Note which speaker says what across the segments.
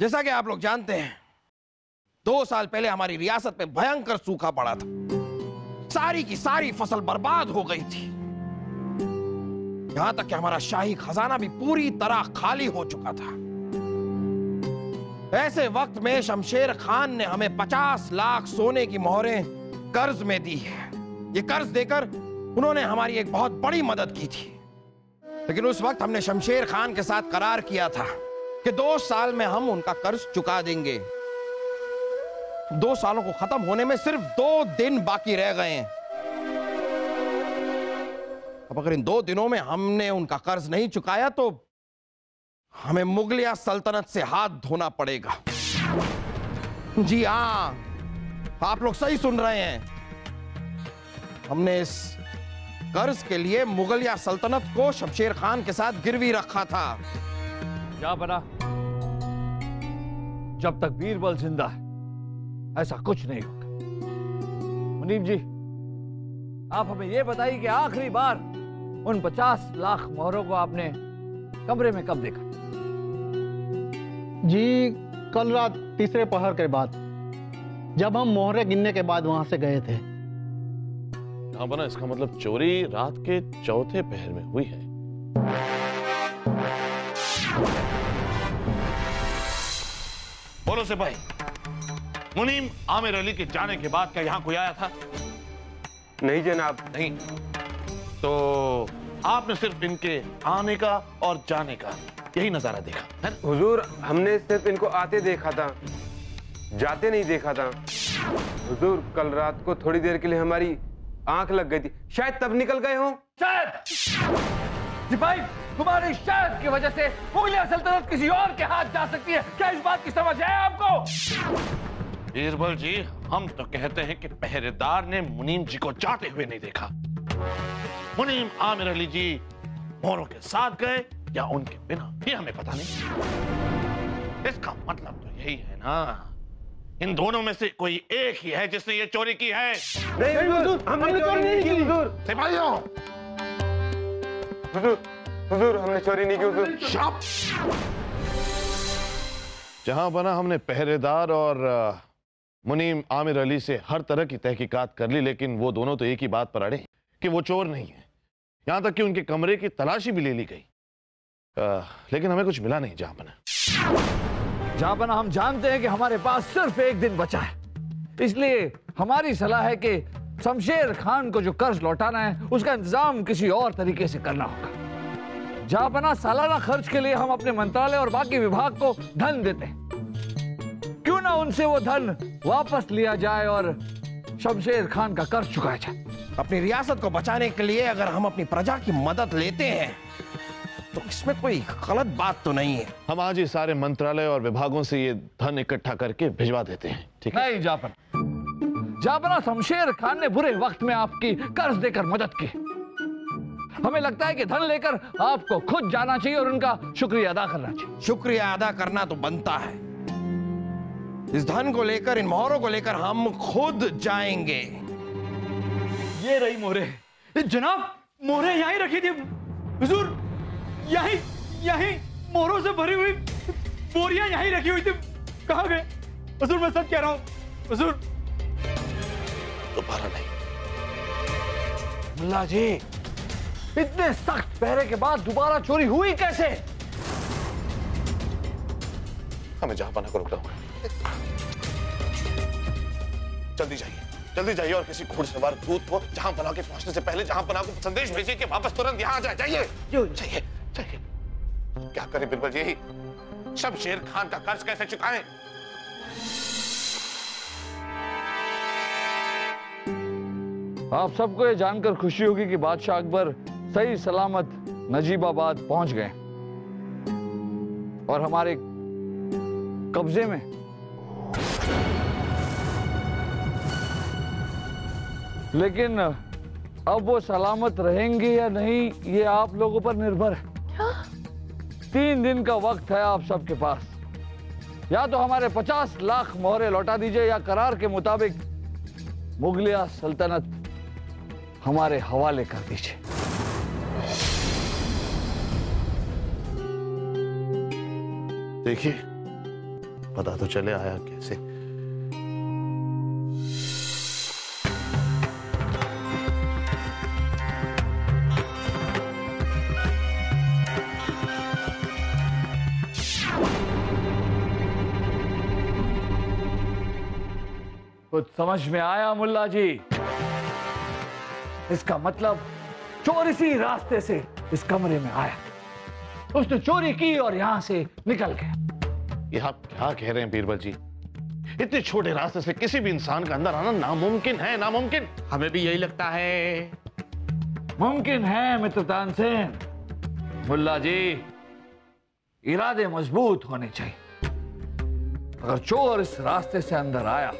Speaker 1: जैसा कि आप लोग जानते हैं, 2 साल पहले हमारी रियासत में भयंकर सूखा पड़ा था। सारी की सारी फसल बर्बाद हो गई थी। यहां तक कि हमारा शाही खजाना भी पूरी तरह खाली हो चुका था। ऐसे वक्त में शमशेर खान ने हमें 50 लाख सोने की मोहरें कर्ज में दी है। ये कर्ज देकर उन्होंने हमारी एक बहुत बड़ी मदद की थी। लेकिन उस वक्त हमने शमशेर खान के साथ करार किया था कि 2 साल में हम उनका कर्ज चुका देंगे। 2 सालों को खत्म होने में सिर्फ 2 दिन बाकी रह गए हैं। अब अगर इन 2 दिनों में हमने उनका कर्ज नहीं चुकाया तो हमें मुगलिया सल्तनत से हाथ धोना पड़ेगा। जी हां, आप लोग सही सुन रहे हैं। हमने इस कर्ज के लिए मुगलिया सल्तनत को शमशेर खान के साथ गिरवी रखा था।
Speaker 2: क्या बना? जब तक बीरबल जिंदा है ऐसा कुछ नहीं होगा। मुनीम जी, आप हमें यह बताइए कि आखिरी बार उन 50 लाख मोहरों को आपने कमरे में कब देखा?
Speaker 3: जी, कल रात तीसरे पहर के बाद, जब हम मोहरे गिनने के बाद वहां से गए थे।
Speaker 4: हाँ बना, इसका मतलब चोरी रात के चौथे पहर में हुई है। बोलो सिपाही, मुनीम आमिर अली के जाने के बाद क्या यहाँ कोई आया था?
Speaker 5: नहीं जनाब।
Speaker 4: नहीं तो आपने सिर्फ इनके आने का और जाने का यही नजारा देखा है ना?
Speaker 5: हुजूर, हमने सिर्फ इनको आते देखा था, जाते नहीं देखा था। हुजूर, कल रात को थोड़ी देर के लिए हमारी आंख लग गई थी, शायद तब निकल गए हों।
Speaker 2: शायद? सिपाही, तुम्हारी शायद की वजह से मुगलिया सल्तनत किसी और के हाथ जा सकती है। क्या इस बात की समझ है आपको?
Speaker 4: बीरबल जी, हम तो कहते हैं कि पहरेदार ने मुनीम जी को जाते हुए नहीं देखा। मुनीम आमिर अली जी मोहरों के साथ गए या उनके बिना, ये हमें पता नहीं। इसका मतलब तो यही है ना, इन दोनों में से कोई एक ही है जिसने ये चोरी की है।
Speaker 5: नहीं हुजूर, हमने चोरी नहीं की हुजूर।
Speaker 4: सिपाहियों,
Speaker 5: हुजूर, हुजूर, हमने चोरी नहीं की हुजूर।
Speaker 4: शॉप। जहां बना हमने पहरेदार और मुनीम आमिर अली से हर तरह की तहकीकात कर ली, लेकिन वो दोनों तो एक ही बात पर अड़े कि वो चोर नहीं है। यहां तक कि उनके कमरे की तलाशी भी ले ली गई, लेकिन हमें कुछ मिला नहीं। जहां
Speaker 2: बना, हम जानते हैं कि हमारे पास सिर्फ 1 दिन बचा है, इसलिए हमारी सलाह है कि शमशेर खान को जो कर्ज लौटाना है उसका इंतजाम किसी और तरीके से करना होगा। जहां बना, सालाना खर्च के लिए हम अपने मंत्रालय और बाकी विभाग को धन देते हैं। क्यों ना उनसे वो धन वापस लिया जाए और शमशेर खान का कर्ज चुकाया जाए।
Speaker 1: अपनी रियासत को बचाने के लिए अगर हम अपनी प्रजा की मदद लेते हैं तो इसमें कोई गलत बात तो नहीं है।
Speaker 4: हम आज ही सारे मंत्रालय और विभागों से ये धन इकट्ठा करके भिजवा देते हैं, ठीक है?
Speaker 2: नहीं जापना, शमशेर खान ने बुरे वक्त में आपकी कर्ज देकर मदद की। हमें लगता है कि धन लेकर आपको खुद जाना चाहिए और उनका शुक्रिया अदा करना चाहिए।
Speaker 1: शुक्रिया अदा करना तो बनता है। इस धन को लेकर, इन मोहरों को लेकर हम खुद जाएंगे।
Speaker 6: ये रही मोहरे। जनाब, मोहरे यहीं रखी थी हुजूर, यहीं मोहरों से भरी हुई बोरियां यहीं रखी हुई थी। कहां गए हुजूर? मैं सच कह रहा हूं हुजूर।
Speaker 4: दोबारा नहीं।
Speaker 2: मुल्ला जी, इतने सख्त पहरे के बाद दोबारा चोरी हुई कैसे?
Speaker 4: हमें जहां पना को रुकना होगा। जल्दी जाइए और किसी घुड़सवार दूत को जहां पना के पहुंचने से पहले जहां पना को संदेश भेजिए कि वापस तुरंत यहां आ जाए। जाइए। क्या करें बिरबल जी? शमशेर खान का कर्ज कैसे चुकाएं?
Speaker 2: आप सबको ये जानकर खुशी होगी कि बादशाह अकबर सही सलामत नजीबाबाद पहुंच गए और हमारे कब्जे में। लेकिन अब वो सलामत रहेंगे या नहीं, ये आप लोगों पर निर्भर है।
Speaker 7: क्या?
Speaker 2: 3 दिन का वक्त है आप सबके पास। या तो हमारे 50 लाख मोहरे लौटा दीजिए या करार के मुताबिक मुगलिया सल्तनत हमारे हवाले कर दीजिए।
Speaker 4: देखिए, पता तो चले आया कैसे।
Speaker 2: कुछ समझ में आया मुल्ला जी? इसका मतलब चोर इसी रास्ते से इस कमरे में आया, उसने चोरी की और यहां से निकल गया।
Speaker 4: ये आप क्या कह रहे हैं बीरबल जी? इतने छोटे रास्ते से किसी भी इंसान का अंदर आना नामुमकिन है, नामुमकिन।
Speaker 5: हमें भी यही लगता है।
Speaker 2: मुमकिन है मित्र तानसेन। मुल्ला जी, इरादे मजबूत होने चाहिए। अगर चोर इस रास्ते से अंदर आया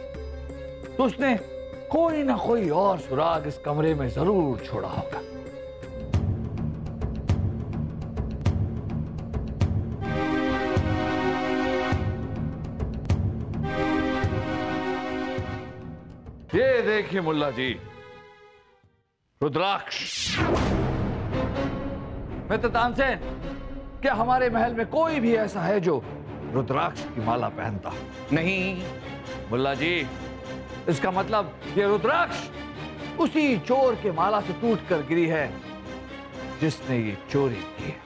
Speaker 2: तो उसने कोई ना कोई और सुराग इस कमरे में जरूर छोड़ा होगा। ये देखिए मुल्ला जी, रुद्राक्ष। मित्र तानसेन, क्या हमारे महल में कोई भी ऐसा है जो रुद्राक्ष की माला पहनता?
Speaker 1: नहीं।
Speaker 2: मुल्ला जी, इसका मतलब ये रुद्राक्ष उसी चोर के माला से टूट कर गिरी है जिसने ये चोरी की है।